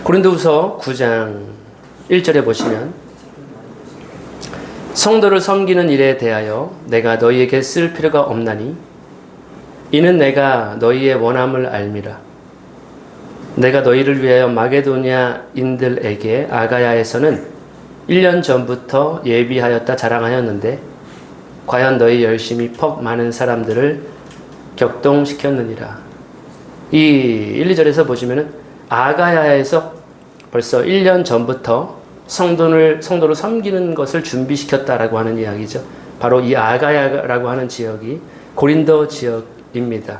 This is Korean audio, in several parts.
고린도후서 9장 1절에 보시면 성도를 섬기는 일에 대하여 내가 너희에게 쓸 필요가 없나니 이는 내가 너희의 원함을 알미라. 내가 너희를 위하여 마게도냐인들에게 아가야에서는 1년 전부터 예비하였다 자랑하였는데 과연 너희 열심히 퍽 많은 사람들을 격동시켰느니라. 이 1, 2절에서 보시면은 아가야에서 벌써 1년 전부터 성도를 섬기는 것을 준비시켰다라고 하는 이야기죠. 바로 이 아가야라고 하는 지역이 고린도 지역입니다.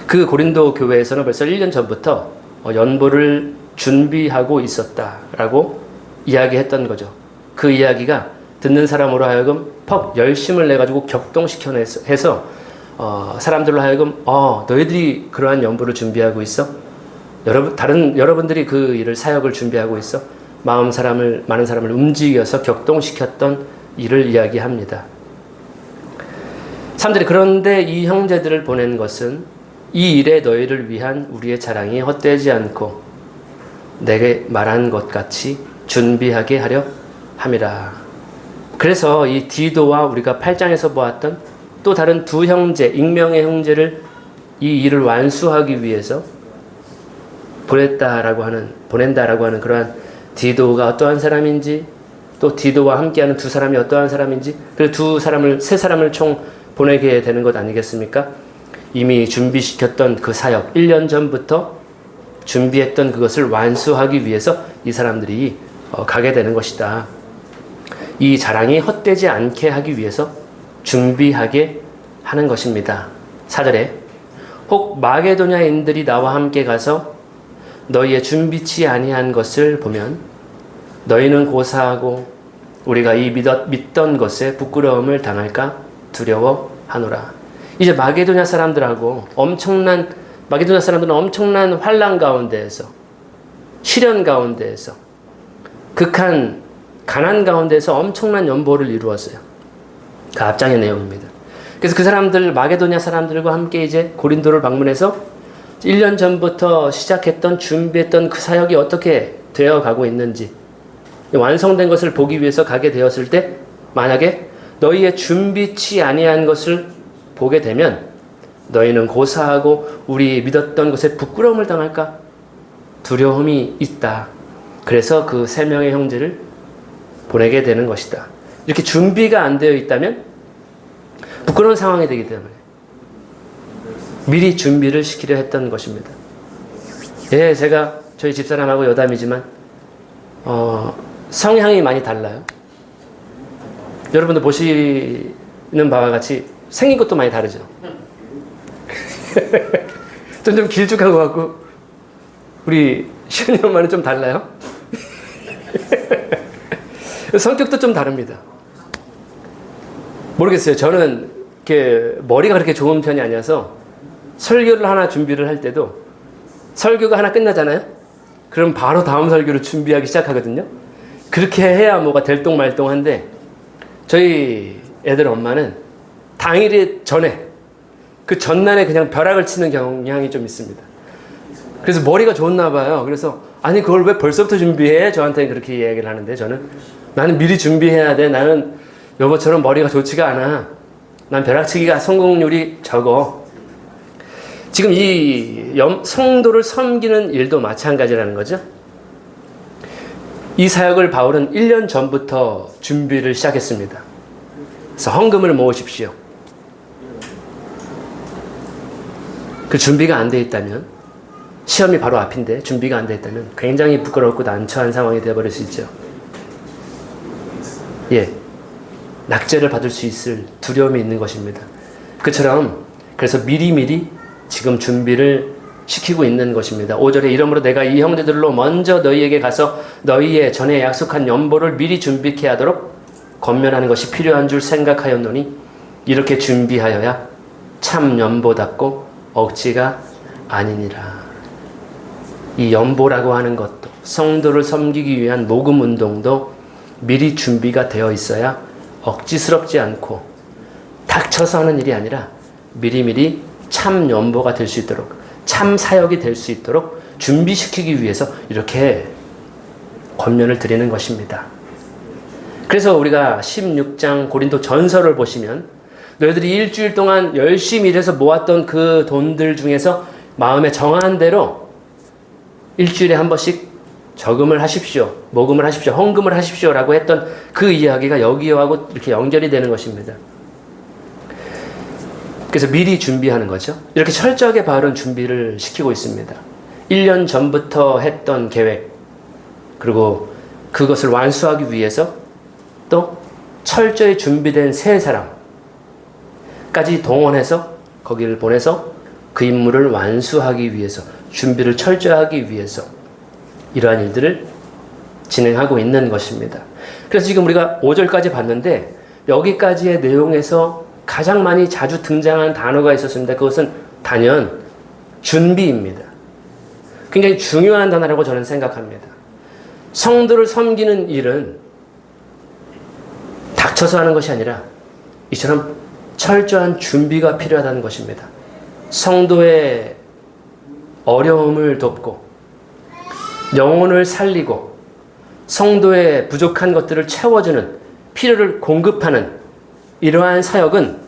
그 고린도 교회에서는 벌써 1년 전부터 연보를 준비하고 있었다라고 이야기했던 거죠. 그 이야기가 듣는 사람으로 하여금 퍽 열심을 내가지고 격동시켜서 사람들로 하여금 너희들이 그러한 연보를 준비하고 있어? 여러분들이 그 일을 사역을 준비하고 있어? 많은 사람을 움직여서 격동시켰던 일을 이야기합니다. 사람들이 그런데 이 형제들을 보낸 것은 이 일에 너희를 위한 우리의 자랑이 헛되지 않고 내게 말한 것 같이 준비하게 하려 함이라. 그래서 이 디도와 우리가 8장에서 보았던 또 다른 두 형제, 익명의 형제를 이 일을 완수하기 위해서 보낸다라고 하는 그러한 디도가 어떠한 사람인지, 또 디도와 함께하는 두 사람이 어떠한 사람인지, 그리고 세 사람을 총 보내게 되는 것 아니겠습니까? 이미 준비시켰던 그 사역, 1년 전부터 준비했던 그것을 완수하기 위해서 이 사람들이 가게 되는 것이다. 이 자랑이 헛되지 않게 하기 위해서 준비하게 하는 것입니다. 4절에 혹 마게도냐인들이 나와 함께 가서 너희의 준비치 아니한 것을 보면 너희는 고사하고 우리가 이 믿던 것에 부끄러움을 당할까 두려워하노라. 이제 마게도냐 사람들은 엄청난 환난 가운데에서, 시련 가운데에서, 극한 가난 가운데에서 엄청난 연보를 이루었어요. 그 앞장의 내용입니다. 그래서 그 사람들, 마게도냐 사람들과 함께 이제 고린도를 방문해서 1년 전부터 시작했던, 준비했던 그 사역이 어떻게 되어 가고 있는지, 완성된 것을 보기 위해서 가게 되었을 때, 만약에 너희의 준비치 아니한 것을 보게 되면 너희는 고사하고 우리 믿었던 것에 부끄러움을 당할까 두려움이 있다. 그래서 그 세 명의 형제를 보내게 되는 것이다. 이렇게 준비가 안 되어 있다면 부끄러운 상황이 되기 때문에 미리 준비를 시키려 했던 것입니다. 예, 제가 저희 집사람하고 여담이지만 성향이 많이 달라요. 여러분들 보시는 바와 같이 생긴 것도 많이 다르죠. 좀 길쭉한 것 같고 우리 시은이 엄마는 좀 달라요. 성격도 좀 다릅니다. 모르겠어요. 저는 이렇게 머리가 그렇게 좋은 편이 아니어서 설교를 하나 준비를 할 때도 설교가 하나 끝나잖아요. 그럼 바로 다음 설교를 준비하기 시작하거든요. 그렇게 해야 뭐가 될똥말똥한데 저희 애들 엄마는 당일 전에 그 전날에 그냥 벼락을 치는 경향이 좀 있습니다. 그래서 머리가 좋나 봐요. 그래서 아니 그걸 왜 벌써부터 준비해? 저한테는 그렇게 얘기를 하는데 나는 미리 준비해야 돼. 나는 여보처럼 머리가 좋지가 않아. 난 벼락치기가 성공률이 적어. 지금 이 성도를 섬기는 일도 마찬가지라는 거죠. 이 사역을 바울은 1년 전부터 준비를 시작했습니다. 그래서 헌금을 모으십시오. 그 준비가 안 돼 있다면, 시험이 바로 앞인데 준비가 안 돼 있다면 굉장히 부끄럽고 난처한 상황이 되어버릴 수 있죠. 예, 낙제를 받을 수 있을 두려움이 있는 것입니다. 그처럼 그래서 미리미리 지금 준비를 시키고 있는 것입니다. 5절에 이러므로 내가 이 형제들로 먼저 너희에게 가서 너희의 전에 약속한 연보를 미리 준비케 하도록 권면하는 것이 필요한 줄 생각하였노니 이렇게 준비하여야 참 연보답고 억지가 아니니라. 이 연보라고 하는 것도 성도를 섬기기 위한 모금 운동도 미리 준비가 되어 있어야 억지스럽지 않고 닥쳐서 하는 일이 아니라 미리미리 참 연보가 될 수 있도록 참 사역이 될 수 있도록 준비시키기 위해서 이렇게 권면을 드리는 것입니다. 그래서 우리가 16장 고린도 전서를 보시면 너희들이 일주일 동안 열심히 일해서 모았던 그 돈들 중에서 마음에 정한 대로 일주일에 한 번씩 저금을 하십시오, 모금을 하십시오, 헌금을 하십시오 라고 했던 그 이야기가 여기하고 이렇게 연결이 되는 것입니다. 그래서 미리 준비하는 거죠. 이렇게 철저하게 바울은 준비를 시키고 있습니다. 1년 전부터 했던 계획, 그리고 그것을 완수하기 위해서 또 철저히 준비된 세 사람까지 동원해서 거기를 보내서 그 임무를 완수하기 위해서, 준비를 철저하기 위해서 이러한 일들을 진행하고 있는 것입니다. 그래서 지금 우리가 5절까지 봤는데 여기까지의 내용에서 가장 많이 자주 등장한 단어가 있었습니다. 그것은 단연 준비입니다. 굉장히 중요한 단어라고 저는 생각합니다. 성도를 섬기는 일은 닥쳐서 하는 것이 아니라 이처럼 철저한 준비가 필요하다는 것입니다. 성도의 어려움을 돕고 영혼을 살리고 성도의 부족한 것들을 채워주는, 필요를 공급하는 이러한 사역은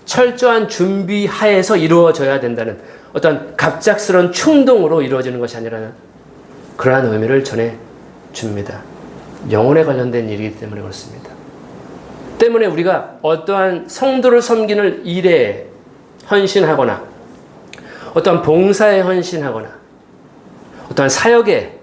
철저한 준비 하에서 이루어져야 된다는 어떤 갑작스러운 충동으로 이루어지는 것이 아니라는 그러한 의미를 전해줍니다. 영혼에 관련된 일이기 때문에 그렇습니다. 때문에 우리가 어떠한 성도를 섬기는 일에 헌신하거나 어떠한 봉사에 헌신하거나 어떠한 사역에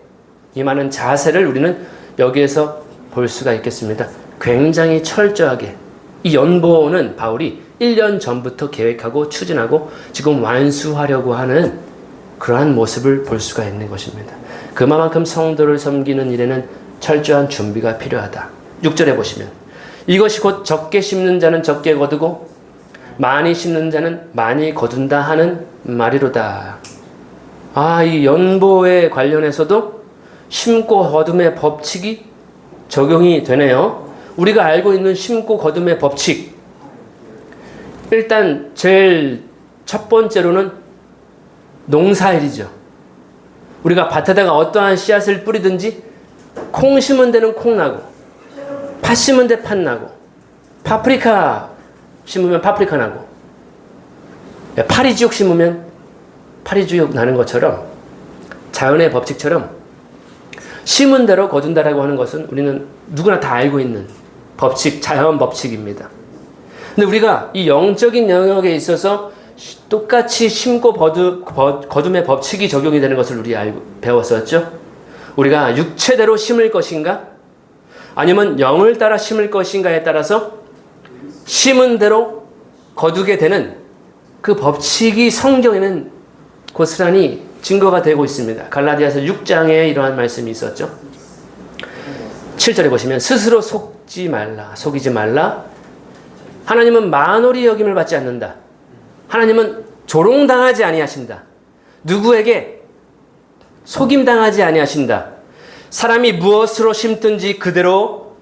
임하는 자세를 우리는 여기에서 볼 수가 있겠습니다. 굉장히 철저하게 이 연보는 바울이 1년 전부터 계획하고 추진하고 지금 완수하려고 하는 그러한 모습을 볼 수가 있는 것입니다. 그만큼 성도를 섬기는 일에는 철저한 준비가 필요하다. 6절에 보시면 이것이 곧 적게 심는 자는 적게 거두고 많이 심는 자는 많이 거둔다 하는 말이로다. 이 연보에 관련해서도 심고 거둠의 법칙이 적용이 되네요. 우리가 알고 있는 심고 거둠의 법칙, 일단 제일 첫 번째로는 농사일이죠. 우리가 밭에다가 어떠한 씨앗을 뿌리든지 콩 심은 데는 콩 나고 팥 심은 데 팥 나고 파프리카 심으면 파프리카 나고 파리지옥 심으면 파리지옥 나는 것처럼, 자연의 법칙처럼 심은 대로 거둔다라고 하는 것은 우리는 누구나 다 알고 있는 법칙, 자연 법칙입니다. 근데 우리가 이 영적인 영역에 있어서 똑같이 심고 거둠의 법칙이 적용이 되는 것을 우리 배웠었죠. 우리가 육체대로 심을 것인가 아니면 영을 따라 심을 것인가에 따라서 심은 대로 거두게 되는 그 법칙이 성경에는 고스란히 증거가 되고 있습니다. 갈라디아서 6장에 이러한 말씀이 있었죠. 7절에 보시면 스스로 속이지 말라. 하나님은 만홀히 여김을 받지 않는다. 하나님은 조롱당하지 아니하신다. 누구에게 속임당하지 아니하신다. 사람이 무엇으로 심든지 그대로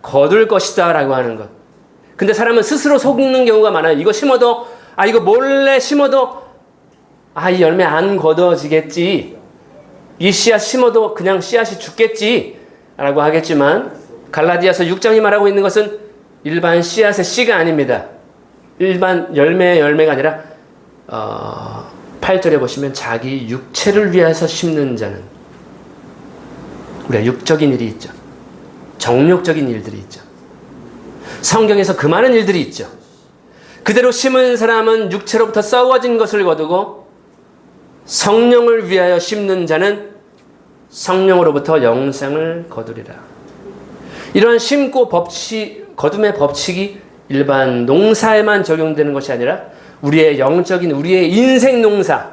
거둘 것이다 라고 하는 것. 근데 사람은 스스로 속는 경우가 많아요. 이거 심어도 이거 몰래 심어도 이 열매 안 거둬지겠지. 이 씨앗 심어도 그냥 씨앗이 죽겠지 라고 하겠지만 갈라디아서 6장이 말하고 있는 것은 일반 씨앗의 씨가 아닙니다. 일반 열매의 열매가 아니라 8절에 보시면 자기 육체를 위해서 심는 자는, 우리가 육적인 일이 있죠. 정욕적인 일들이 있죠. 성경에서 그 많은 일들이 있죠. 그대로 심은 사람은 육체로부터 썩어진 것을 거두고 성령을 위하여 심는 자는 성령으로부터 영생을 거두리라. 이러한 심고 거둠의 법칙이 일반 농사에만 적용되는 것이 아니라 우리의 영적인, 우리의 인생 농사,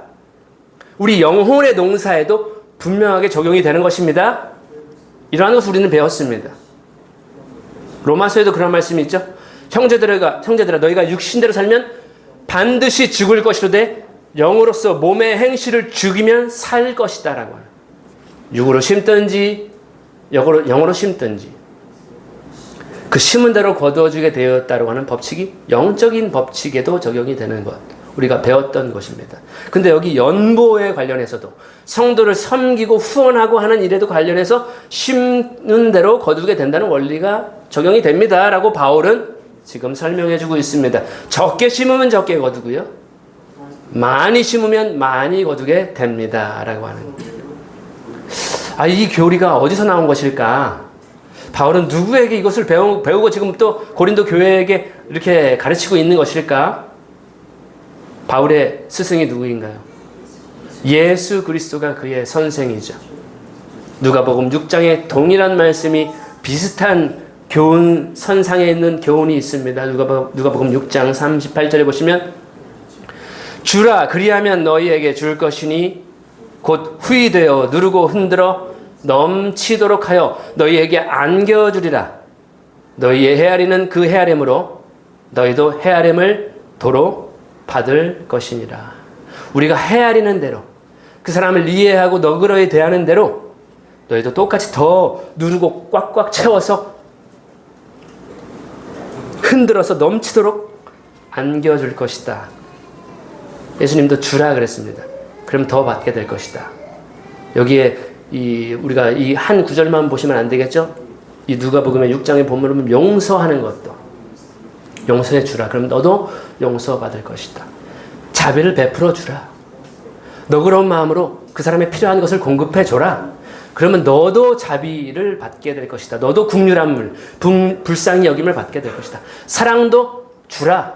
우리 영혼의 농사에도 분명하게 적용이 되는 것입니다. 이러한 것을 우리는 배웠습니다. 로마서에도 그런 말씀이 있죠. 형제들아 너희가 육신대로 살면 반드시 죽을 것이로되 영으로서 몸의 행실을 죽이면 살 것이다 라고 하는, 육으로 심든지 영으로 심든지 그 심은 대로 거두어지게 되었다고 하는 법칙이 영적인 법칙에도 적용이 되는 것. 우리가 배웠던 것입니다. 근데 여기 연보에 관련해서도 성도를 섬기고 후원하고 하는 일에도 관련해서 심는 대로 거두게 된다는 원리가 적용이 됩니다. 라고 바울은 지금 설명해 주고 있습니다. 적게 심으면 적게 거두고요. 많이 심으면 많이 거두게 됩니다. 라고 하는 거예요. 이 교리가 어디서 나온 것일까? 바울은 누구에게 이것을 배우고 지금 또 고린도 교회에게 이렇게 가르치고 있는 것일까? 바울의 스승이 누구인가요? 예수 그리스도가 그의 선생이죠. 누가복음 6장에 동일한 말씀이 비슷한 교훈 선상에 있는 교훈이 있습니다. 누가복음 6장 38절에 보시면 주라 그리하면 너희에게 줄 것이니 곧 후히되어 누르고 흔들어 넘치도록 하여 너희에게 안겨주리라. 너희의 헤아리는 그 헤아림으로 너희도 헤아림을 도로 받을 것이니라. 우리가 헤아리는 대로 그 사람을 이해하고 너그러이 대하는 대로 너희도 똑같이 더 누르고 꽉꽉 채워서 흔들어서 넘치도록 안겨줄 것이다. 예수님도 주라 그랬습니다. 그럼 더 받게 될 것이다. 여기에 우리가 이 한 구절만 보시면 안 되겠죠? 이 누가복음의 6장에 보면 용서하는 것도 용서해 주라. 그럼 너도 용서받을 것이다. 자비를 베풀어 주라. 너그러운 마음으로 그 사람의 필요한 것을 공급해 줘라. 그러면 너도 자비를 받게 될 것이다. 너도 긍휼함을, 불쌍히 여김을 받게 될 것이다. 사랑도 주라.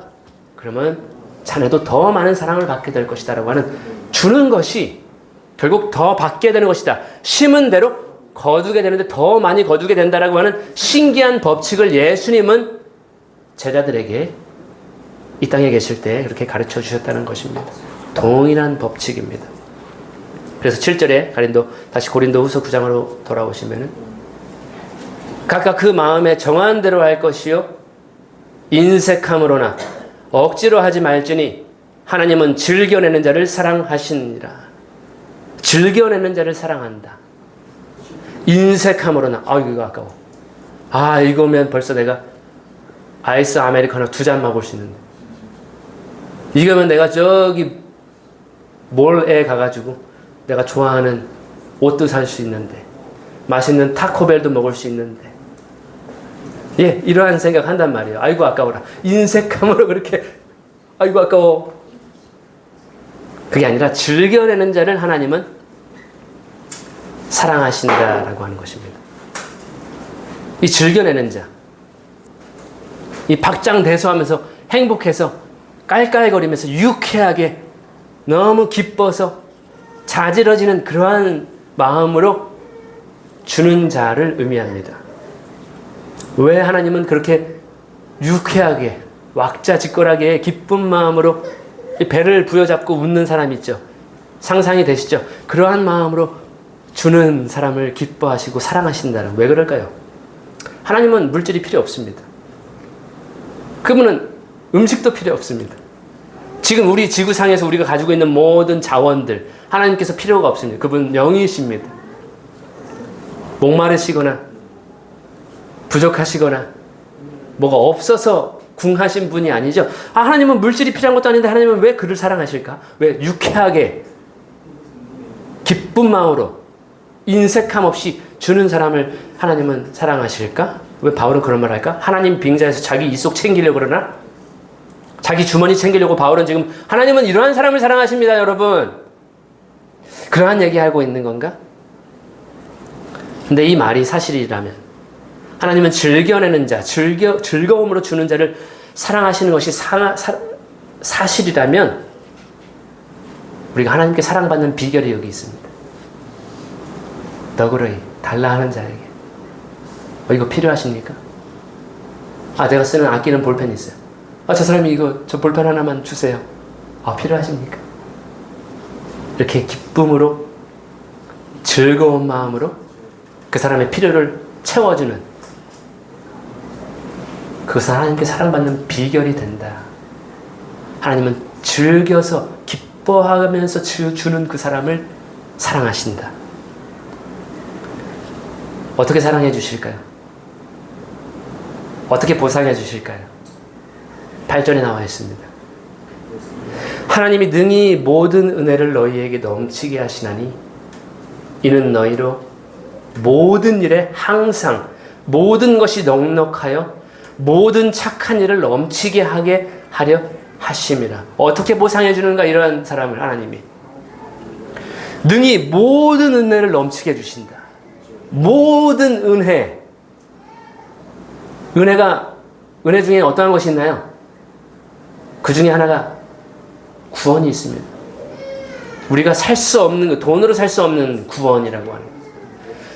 그러면 자네도 더 많은 사랑을 받게 될 것이다. 라고 하는 주는 것이 결국 더 받게 되는 것이다. 심은 대로 거두게 되는데 더 많이 거두게 된다라고 하는 신기한 법칙을 예수님은 제자들에게 이 땅에 계실 때 그렇게 가르쳐 주셨다는 것입니다. 동일한 법칙입니다. 그래서 7절에 다시 고린도 후서 9장으로 돌아오시면은 각각 그 마음에 정한 대로 할 것이요 인색함으로나 억지로 하지 말지니 하나님은 즐겨내는 자를 사랑하시니라. 즐겨내는 자를 사랑한다. 인색함으로나 이거 아까워. 이거면 벌써 내가 아이스 아메리카노 2잔 먹을 수 있는데 이거면 내가 저기 몰에 가가지고 내가 좋아하는 옷도 살 수 있는데 맛있는 타코벨도 먹을 수 있는데 이러한 생각 한단 말이에요. 아이고 아까워라. 인색함으로 그렇게 아이고 아까워. 그게 아니라 즐겨내는 자를 하나님은 사랑하신다라고 하는 것입니다. 이 즐겨내는 자, 이 박장대소하면서 행복해서 깔깔거리면서 유쾌하게 너무 기뻐서 자지러지는 그러한 마음으로 주는 자를 의미합니다. 왜 하나님은 그렇게 유쾌하게 왁자지껄하게 기쁜 마음으로 배를 부여잡고 웃는 사람 있죠. 상상이 되시죠? 그러한 마음으로 주는 사람을 기뻐하시고 사랑하신다는. 왜 그럴까요? 하나님은 물질이 필요 없습니다. 그분은 음식도 필요 없습니다. 지금 우리 지구상에서 우리가 가지고 있는 모든 자원들 하나님께서 필요가 없습니다. 그분은 영이십니다. 목마르시거나 부족하시거나 뭐가 없어서 궁하신 분이 아니죠. 하나님은 물질이 필요한 것도 아닌데 하나님은 왜 그를 사랑하실까? 왜 유쾌하게 기쁜 마음으로 인색함 없이 주는 사람을 하나님은 사랑하실까? 왜 바울은 그런 말 할까? 하나님 빙자에서 자기 이속 챙기려고 그러나? 자기 주머니 챙기려고 바울은 지금 하나님은 이러한 사람을 사랑하십니다, 여러분. 그러한 얘기하고 있는 건가? 근데 이 말이 사실이라면 하나님은 즐겨내는 자, 즐거움으로 주는 자를 사랑하시는 것이 사실이라면 우리가 하나님께 사랑받는 비결이 여기 있습니다. 너그러이 달라 하는 자에게 이거 필요하십니까? 내가 쓰는 아끼는 볼펜 있어요. 저 사람이 저 볼펜 하나만 주세요. 필요하십니까? 이렇게 기쁨으로 즐거운 마음으로 그 사람의 필요를 채워주는 그것은 하나님께 사랑받는 비결이 된다. 하나님은 즐겨서 기뻐하면서 주는 그 사람을 사랑하신다. 어떻게 사랑해 주실까요? 어떻게 보상해 주실까요? 8절에 나와 있습니다. 하나님이 능히 모든 은혜를 너희에게 넘치게 하시나니 이는 너희로 모든 일에 항상 모든 것이 넉넉하여 모든 착한 일을 넘치게 하게 하려 하심이라. 어떻게 보상해 주는가? 이러한 사람을 하나님이 능히 모든 은혜를 넘치게 해주신다. 모든 은혜. 은혜 중에 어떠한 것이 있나요? 그 중에 하나가 구원이 있습니다. 우리가 살 수 없는, 돈으로 살 수 없는 구원이라고 하는,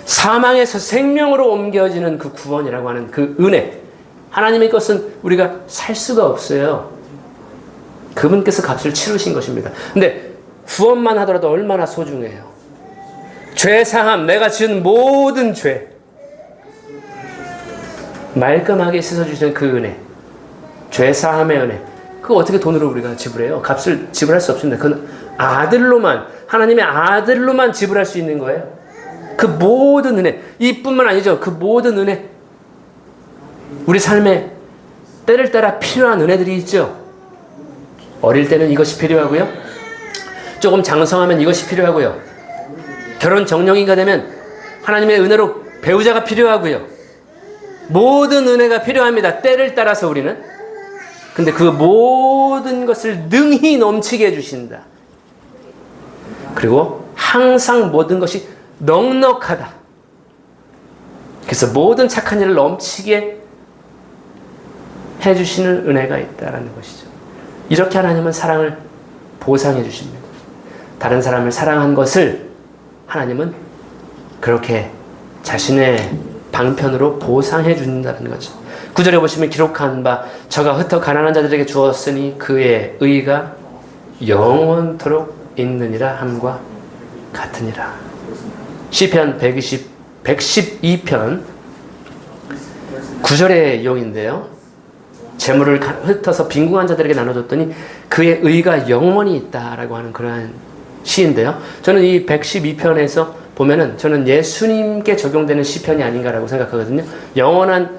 사망에서 생명으로 옮겨지는 그 구원이라고 하는 그 은혜. 하나님의 것은 우리가 살 수가 없어요. 그분께서 값을 치르신 것입니다. 근데 구원만 하더라도 얼마나 소중해요. 죄사함, 내가 지은 모든 죄 말끔하게 씻어주시는 그 은혜, 죄사함의 은혜, 그거 어떻게 돈으로 우리가 지불해요? 값을 지불할 수 없습니다. 그건 아들로만, 하나님의 아들로만 지불할 수 있는 거예요. 그 모든 은혜, 이뿐만 아니죠. 그 모든 은혜, 우리 삶에 때를 따라 필요한 은혜들이 있죠. 어릴 때는 이것이 필요하고요. 조금 장성하면 이것이 필요하고요. 결혼 정령이가 되면 하나님의 은혜로 배우자가 필요하고요. 모든 은혜가 필요합니다. 때를 따라서 우리는. 근데 그 모든 것을 능히 넘치게 해주신다. 그리고 항상 모든 것이 넉넉하다. 그래서 모든 착한 일을 넘치게 해주시는 은혜가 있다는 것이죠. 이렇게 하나님은 사랑을 보상해 주십니다. 다른 사람을 사랑한 것을 하나님은 그렇게 자신의 방편으로 보상해 준다는 거죠. 9절에 보시면 기록한 바 저가 흩어 가난한 자들에게 주었으니 그의 의가 영원토록 있느니라 함과 같으니라. 시편 112편 9절의 용인데요. 재물을 흩어서 빈궁한 자들에게 나눠줬더니 그의 의가 영원히 있다라고 하는 그러한 시인데요. 저는 이 112편에서 보면은 저는 예수님께 적용되는 시편이 아닌가라고 생각하거든요. 영원한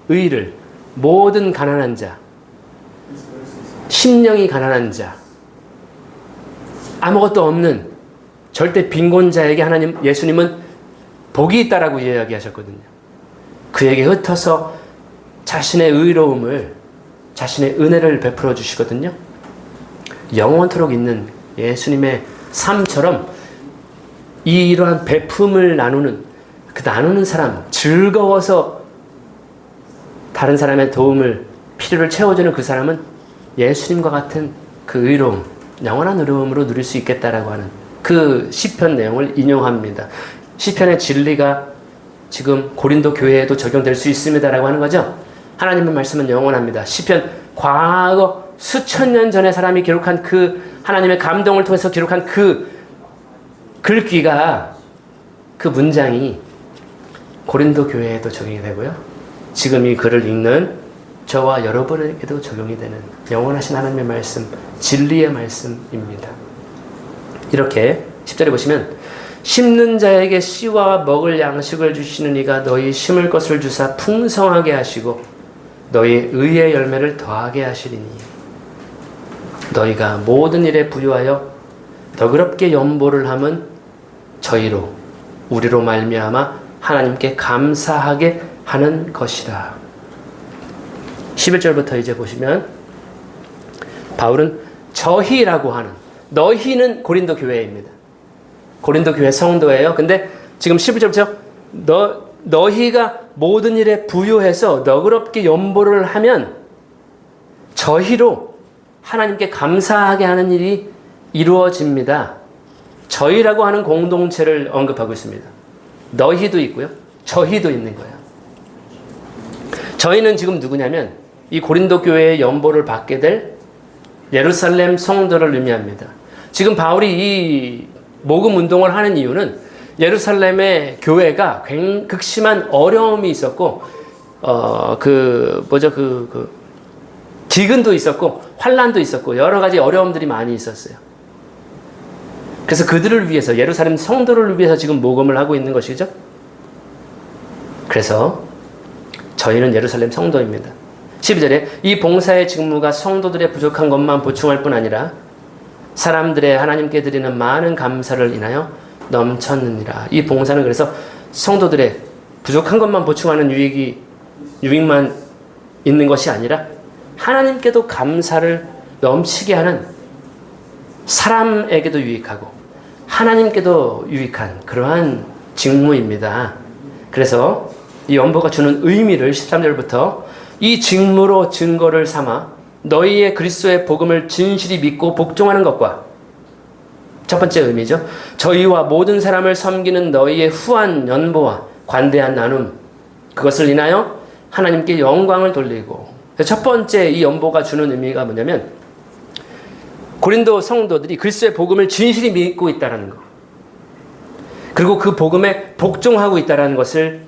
의를 모든 가난한 자, 심령이 가난한 자, 아무것도 없는 절대 빈곤자에게 예수님은 복이 있다라고 이야기하셨거든요. 그에게 흩어서 자신의 의로움을, 자신의 은혜를 베풀어 주시거든요. 영원토록 있는 예수님의 삶처럼 이러한 베품을 나누는 사람, 즐거워서 다른 사람의 도움을, 필요를 채워주는 그 사람은 예수님과 같은 그 의로움, 영원한 의로움으로 누릴 수 있겠다라고 하는 그 시편 내용을 인용합니다. 시편의 진리가 지금 고린도 교회에도 적용될 수 있습니다라고 하는 거죠. 하나님의 말씀은 영원합니다. 시편, 과거 수천 년 전에 사람이 기록한 그 하나님의 감동을 통해서 기록한 그 글귀가, 그 문장이 고린도 교회에도 적용이 되고요. 지금 이 글을 읽는 저와 여러분에게도 적용이 되는 영원하신 하나님의 말씀, 진리의 말씀입니다. 이렇게 10절에 보시면 심는 자에게 씨와 먹을 양식을 주시는 이가 너희 심을 것을 주사 풍성하게 하시고 너희 의의 열매를 더하게 하시리니 너희가 모든 일에 부유하여 너그럽게 연보를 함은 저희로 우리로 말미암아 하나님께 감사하게 하는 것이라. 11절부터 이제 보시면 바울은 저희라고 하는, 너희는 고린도 교회입니다. 고린도 교회 성도예요. 근데 지금 11절부터 너희가 모든 일에 부유해서 너그럽게 연보를 하면 저희로 하나님께 감사하게 하는 일이 이루어집니다. 저희라고 하는 공동체를 언급하고 있습니다. 너희도 있고요. 저희도 있는 거예요. 저희는 지금 누구냐면 이 고린도 교회의 연보를 받게 될 예루살렘 성도를 의미합니다. 지금 바울이 이 모금 운동을 하는 이유는 예루살렘의 교회가 극심한 어려움이 있었고, 기근도 있었고, 환란도 있었고, 여러 가지 어려움들이 많이 있었어요. 그래서 그들을 위해서, 예루살렘 성도를 위해서 지금 모금을 하고 있는 것이죠. 그래서 저희는 예루살렘 성도입니다. 12절에 이 봉사의 직무가 성도들의 부족한 것만 보충할 뿐 아니라 사람들의 하나님께 드리는 많은 감사를 인하여 넘쳤느니라. 이 봉사는 그래서 성도들의 부족한 것만 보충하는 유익만 있는 것이 아니라 하나님께도 감사를 넘치게 하는, 사람에게도 유익하고 하나님께도 유익한 그러한 직무입니다. 그래서 이 연보가 주는 의미를 13절부터 이 직무로 증거를 삼아 너희의 그리스도의 복음을 진실히 믿고 복종하는 것과, 첫 번째 의미죠. 저희와 모든 사람을 섬기는 너희의 후한 연보와 관대한 나눔, 그것을 인하여 하나님께 영광을 돌리고, 첫 번째 이 연보가 주는 의미가 뭐냐면 고린도 성도들이 그리스도의 복음을 진실히 믿고 있다는 것, 그리고 그 복음에 복종하고 있다는 것을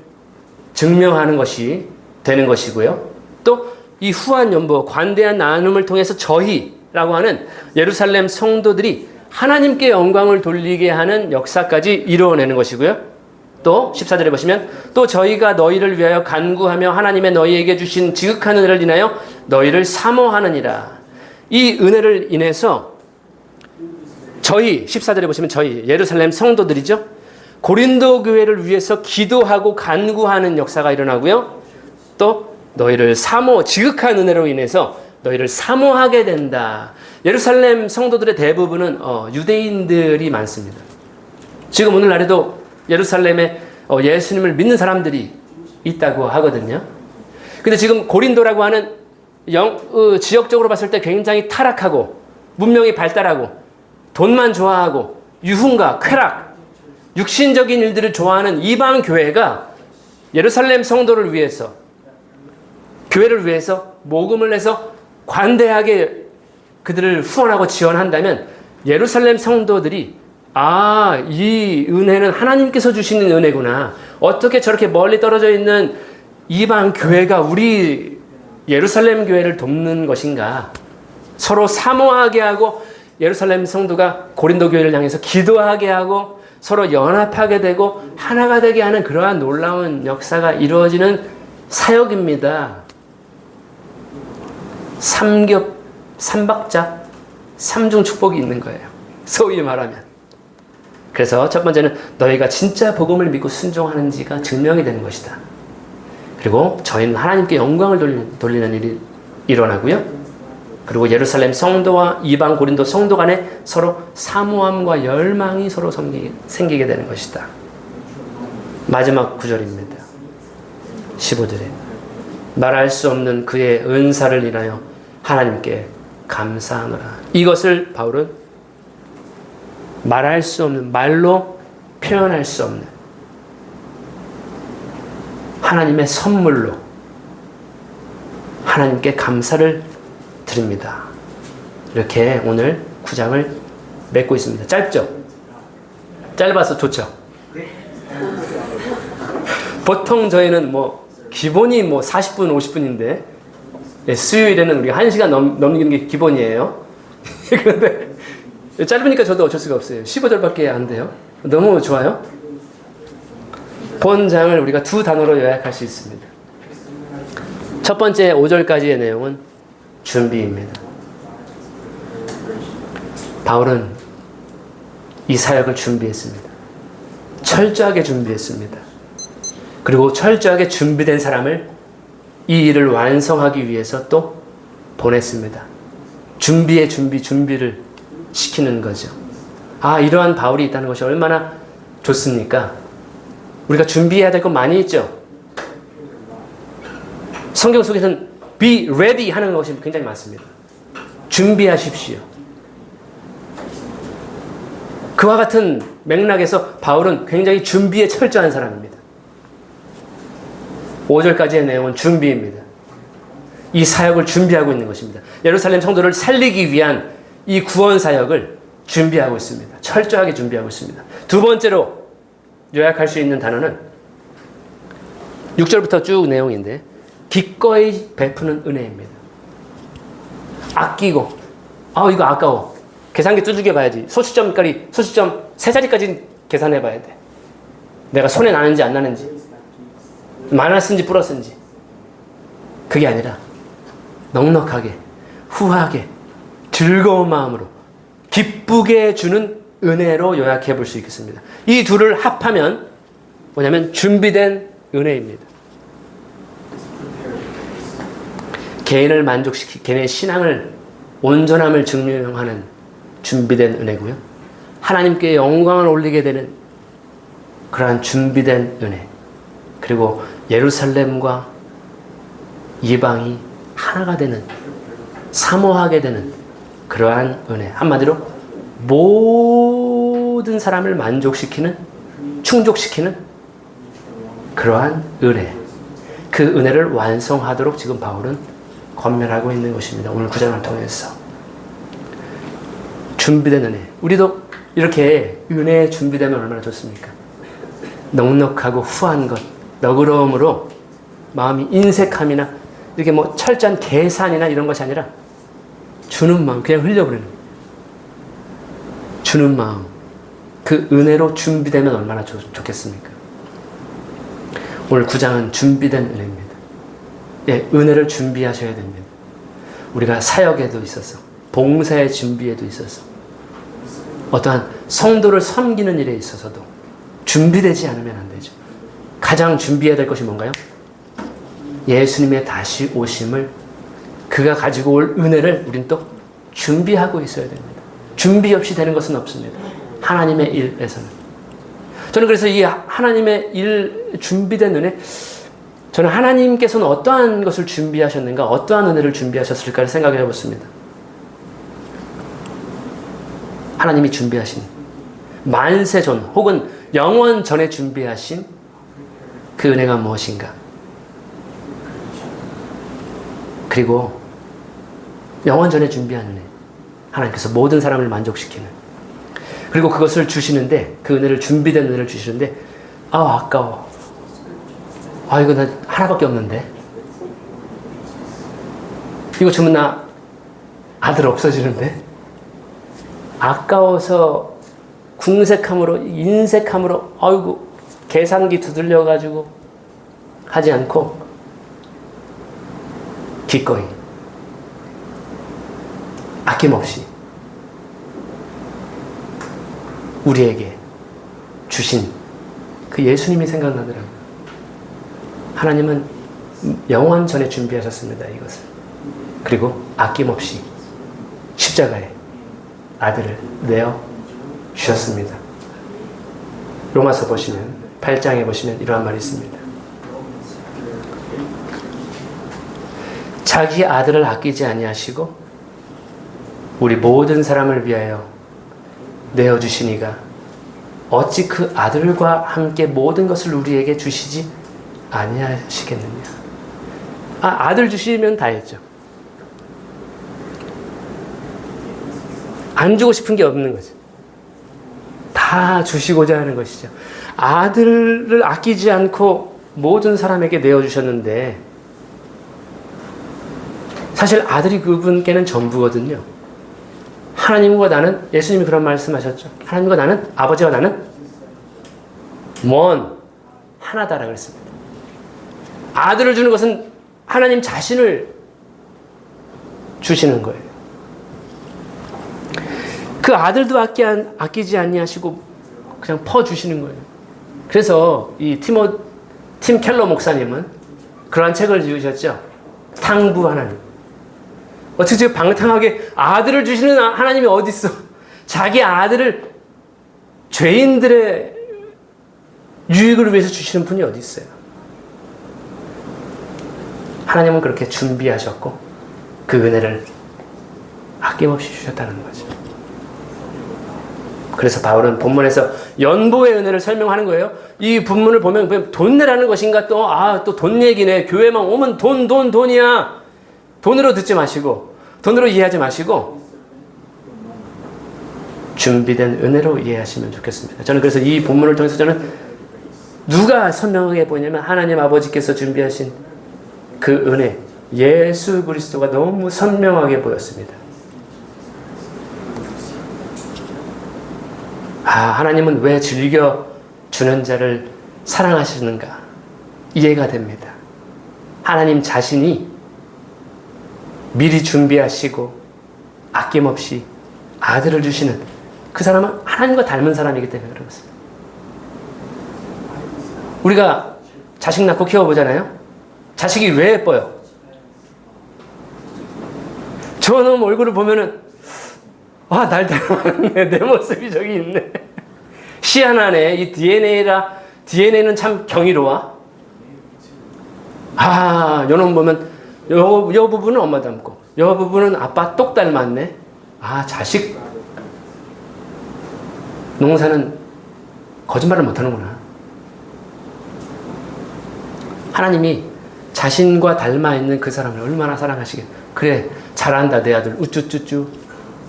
증명하는 것이 되는 것이고요. 또 이 후한 연보, 관대한 나눔을 통해서 저희라고 하는 예루살렘 성도들이 하나님께 영광을 돌리게 하는 역사까지 이루어내는 것이고요. 또 14절에 보시면 또 저희가 너희를 위하여 간구하며 하나님의 너희에게 주신 지극한 은혜를 인하여 너희를 사모하느니라. 이 은혜를 인해서 저희, 14절에 보시면 저희 예루살렘 성도들이죠. 고린도 교회를 위해서 기도하고 간구하는 역사가 일어나고요. 또 너희를 지극한 은혜로 인해서 너희를 사모하게 된다. 예루살렘 성도들의 대부분은 유대인들이 많습니다. 지금 오늘날에도 예루살렘에 예수님을 믿는 사람들이 있다고 하거든요. 근데 지금 고린도라고 하는 지역적으로 봤을 때 굉장히 타락하고 문명이 발달하고 돈만 좋아하고 유흥과 쾌락, 육신적인 일들을 좋아하는 이방 교회가 예루살렘 성도를 위해서, 교회를 위해서 모금을 해서 관대하게 그들을 후원하고 지원한다면 예루살렘 성도들이 이 은혜는 하나님께서 주시는 은혜구나. 어떻게 저렇게 멀리 떨어져 있는 이방 교회가 우리 예루살렘 교회를 돕는 것인가. 서로 사모하게 하고 예루살렘 성도가 고린도 교회를 향해서 기도하게 하고 서로 연합하게 되고 하나가 되게 하는 그러한 놀라운 역사가 이루어지는 사역입니다. 삼박자, 삼중 축복이 있는 거예요. 소위 말하면. 그래서 첫 번째는 너희가 진짜 복음을 믿고 순종하는지가 증명이 되는 것이다. 그리고 저희는 하나님께 영광을 돌리는 일이 일어나고요. 그리고 예루살렘 성도와 이방 고린도 성도 간에 서로 사모함과 열망이 서로 생기게 되는 것이다. 마지막 구절입니다. 15절에 말할 수 없는 그의 은사를 인하여 하나님께 감사하노라. 이것을 바울은 말할 수 없는, 말로 표현할 수 없는 하나님의 선물로 하나님께 감사를 드립니다. 이렇게 오늘 9장을 맺고 있습니다. 짧죠? 짧아서 좋죠? 보통 저희는 기본이 40분, 50분인데 수요일에는 우리가 1시간 넘기는 게 기본이에요. 그런데 짧으니까 저도 어쩔 수가 없어요. 15절밖에 안 돼요. 너무 좋아요. 본장을 우리가 두 단어로 요약할 수 있습니다. 첫 번째 5절까지의 내용은 준비입니다. 바울은 이 사역을 준비했습니다. 철저하게 준비했습니다. 그리고 철저하게 준비된 사람을 이 일을 완성하기 위해서 또 보냈습니다. 준비를 시키는 거죠. 이러한 바울이 있다는 것이 얼마나 좋습니까? 우리가 준비해야 될 거 많이 있죠. 성경 속에서는 be ready 하는 것이 굉장히 많습니다. 준비하십시오. 그와 같은 맥락에서 바울은 굉장히 준비에 철저한 사람입니다. 5절까지의 내용은 준비입니다. 이 사역을 준비하고 있는 것입니다. 예루살렘 성도를 살리기 위한 이 구원 사역을 준비하고 있습니다. 철저하게 준비하고 있습니다. 두 번째로 요약할 수 있는 단어는 6절부터 쭉 내용인데 기꺼이 베푸는 은혜입니다. 아끼고 이거 아까워. 계산기 두들겨 봐야지. 소수점 세 자리까지 계산해 봐야 돼. 내가 손에 나는지 안 나는지, 마이너스인지 플러스인지. 그게 아니라 넉넉하게, 후하게, 즐거운 마음으로 기쁘게 주는 은혜로 요약해 볼 수 있겠습니다. 이 둘을 합하면 뭐냐면 준비된 은혜입니다. 개인을 개인의 신앙을 온전함을 증명하는 준비된 은혜고요. 하나님께 영광을 올리게 되는 그러한 준비된 은혜. 그리고 예루살렘과 이방이 하나가 되는, 사모하게 되는 그러한 은혜. 한마디로 모든 사람을 만족시키는, 충족시키는 그러한 은혜. 그 은혜를 완성하도록 지금 바울은 권면하고 있는 것입니다. 오늘 구절을 통해서. 준비된 은혜. 우리도 이렇게 은혜에 준비되면 얼마나 좋습니까? 넉넉하고 후한 것, 너그러움으로 마음이 인색함이나 이렇게 뭐 철저한 계산이나 이런 것이 아니라 주는 마음, 그냥 흘려버리는 거예요. 주는 마음, 그 은혜로 준비되면 얼마나 좋겠습니까? 오늘 9장은 준비된 은혜입니다. 예, 은혜를 준비하셔야 됩니다. 우리가 사역에도 있어서, 봉사의 준비에도 있어서, 어떠한 성도를 섬기는 일에 있어서도 준비되지 않으면 안 되죠. 가장 준비해야 될 것이 뭔가요? 예수님의 다시 오심을, 그가 가지고 올 은혜를 우린 또 준비하고 있어야 됩니다. 준비 없이 되는 것은 없습니다. 하나님의 일에서는. 저는 그래서 이 하나님의 일, 준비된 은혜, 저는 하나님께서는 어떠한 것을 준비하셨는가, 어떠한 은혜를 준비하셨을까를 생각해 보습니다. 하나님이 준비하신 만세 전 혹은 영원 전에 준비하신 그 은혜가 무엇인가? 그리고 영원 전에 준비한 은혜, 하나님께서 모든 사람을 만족시키는, 그리고 그것을 주시는데, 그 은혜를, 준비된 은혜를 주시는데, 아까워. 이거 나 하나밖에 없는데. 이거 주면 나 아들 없어지는데. 아까워서 궁색함으로, 인색함으로, 아이고, 계산기 두들려가지고 하지 않고, 기꺼이, 아낌없이 우리에게 주신 그 예수님이 생각나더라고요. 하나님은 영원 전에 준비하셨습니다, 이것을. 그리고 아낌없이 십자가에 아들을 내어 주셨습니다. 로마서 보시면, 8장에 보시면 이러한 말이 있습니다. 자기 아들을 아끼지 아니하시고 우리 모든 사람을 위하여 내어주시니가 어찌 그 아들과 함께 모든 것을 우리에게 주시지 아니하시겠느냐. 아들 주시면 다 했죠. 안 주고 싶은 게 없는 거죠. 다 주시고자 하는 것이죠. 아들을 아끼지 않고 모든 사람에게 내어주셨는데, 사실 아들이 그분께는 전부거든요. 하나님과 나는, 예수님이 그런 말씀하셨죠. 하나님과 나는, 아버지와 나는 하나다라고 했습니다. 아들을 주는 것은 하나님 자신을 주시는 거예요. 그 아들도 아끼지 아니하시고 그냥 퍼주시는 거예요. 그래서 이 팀 켈러 목사님은 그러한 책을 지으셨죠. 탕부 하나님. 어떻게 방탕하게 아들을 주시는 하나님이 어디 있어? 자기 아들을 죄인들의 유익을 위해서 주시는 분이 어디 있어요? 하나님은 그렇게 준비하셨고 그 은혜를 아낌없이 주셨다는 거죠. 그래서 바울은 본문에서 연보의 은혜를 설명하는 거예요. 이 본문을 보면 돈 내라는 것인가, 또 돈 얘기네. 교회만 오면 돈이야. 돈으로 듣지 마시고, 돈으로 이해하지 마시고, 준비된 은혜로 이해하시면 좋겠습니다. 저는 그래서 이 본문을 통해서 저는 누가 선명하게 보이냐면 하나님 아버지께서 준비하신 그 은혜, 예수 그리스도가 너무 선명하게 보였습니다. 하나님은 왜 즐겨 주는 자를 사랑하시는가? 이해가 됩니다. 하나님 자신이 미리 준비하시고 아낌없이 아들을 주시는 그 사람은 하나님과 닮은 사람이기 때문에 그렇습니다. 우리가 자식 낳고 키워보잖아요. 자식이 왜 예뻐요? 저놈 얼굴을 보면은 날 닮았네. 내 모습이 저기 있네. 희한하네. 이 DNA는 참 경이로워. 요놈 보면 요 부분은 엄마 닮고 요 부분은 아빠 똑 닮았네. 자식 농사는 거짓말을 못하는구나. 하나님이 자신과 닮아있는 그 사람을 얼마나 사랑하시겠. 그래, 잘한다 내 아들. 우쭈쭈쭈.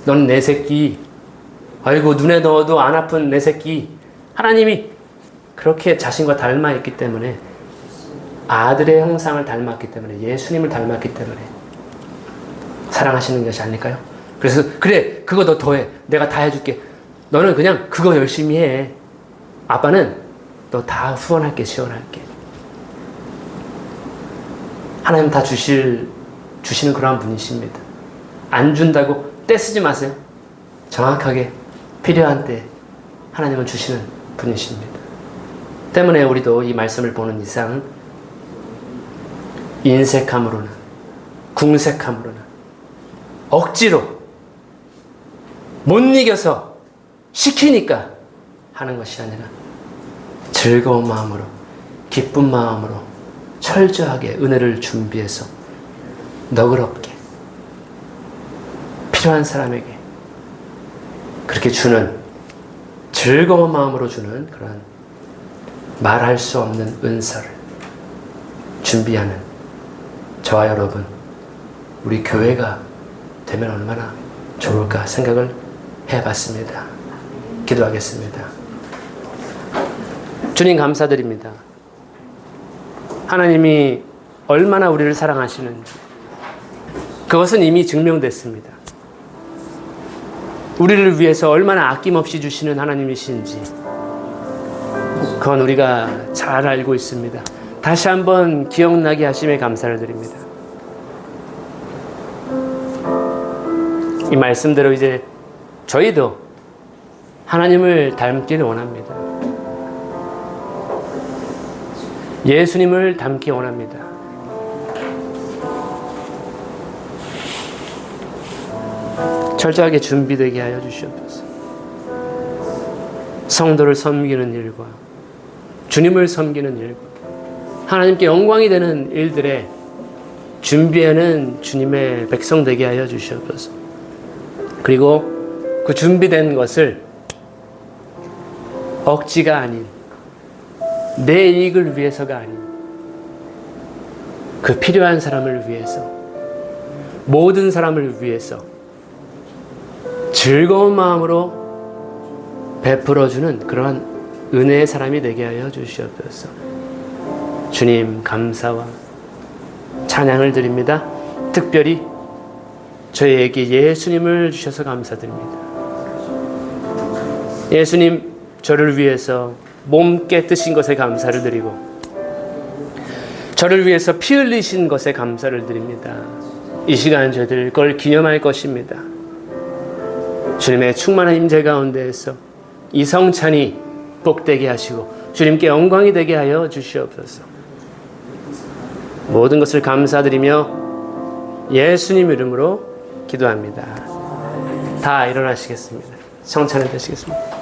넌 내 새끼. 아이고 눈에 넣어도 안 아픈 내 새끼. 하나님이 그렇게 자신과 닮아있기 때문에, 아들의 형상을 닮았기 때문에, 예수님을 닮았기 때문에 사랑하시는 것이 아닐까요? 그래서 그래, 그거 너 더해. 내가 다 해줄게. 너는 그냥 그거 열심히 해. 아빠는 너 다 후원할게, 지원할게. 하나님 다 주시는 그러한 분이십니다. 안 준다고 떼쓰지 마세요. 정확하게 필요한 때 하나님은 주시는 분이십니다. 때문에 우리도 이 말씀을 보는 이상 인색함으로는, 궁색함으로는, 억지로 못 이겨서 시키니까 하는 것이 아니라 즐거운 마음으로, 기쁜 마음으로 철저하게 은혜를 준비해서 너그럽게 필요한 사람에게 그렇게 주는, 즐거운 마음으로 주는 그런 말할 수 없는 은사를 준비하는 저와 여러분, 우리 교회가 되면 얼마나 좋을까 생각을 해봤습니다. 기도하겠습니다. 주님 감사드립니다. 하나님이 얼마나 우리를 사랑하시는지 그것은 이미 증명됐습니다. 우리를 위해서 얼마나 아낌없이 주시는 하나님이신지 그건 우리가 잘 알고 있습니다. 다시 한번 기억나게 하심에 감사를 드립니다. 이 말씀대로 이제 저희도 하나님을 닮기를 원합니다. 예수님을 닮기 원합니다. 철저하게 준비되게 하여 주시옵소서. 성도를 섬기는 일과 주님을 섬기는 일과 하나님께 영광이 되는 일들에 준비하는 주님의 백성 되게 하여 주시옵소서. 그리고 그 준비된 것을 억지가 아닌, 내 이익을 위해서가 아닌, 그 필요한 사람을 위해서, 모든 사람을 위해서 즐거운 마음으로 베풀어주는 그러한 은혜의 사람이 되게 하여 주시옵소서. 주님 감사와 찬양을 드립니다. 특별히 저희에게 예수님을 주셔서 감사드립니다. 예수님, 저를 위해서 몸 깨뜨신 것에 감사를 드리고 저를 위해서 피 흘리신 것에 감사를 드립니다. 이 시간 저희들 그걸 기념할 것입니다. 주님의 충만한 임재 가운데에서 이성찬이 복되게 하시고 주님께 영광이 되게 하여 주시옵소서. 모든 것을 감사드리며 예수님 이름으로 기도합니다. 다 일어나시겠습니다. 성찬을 드시겠습니다.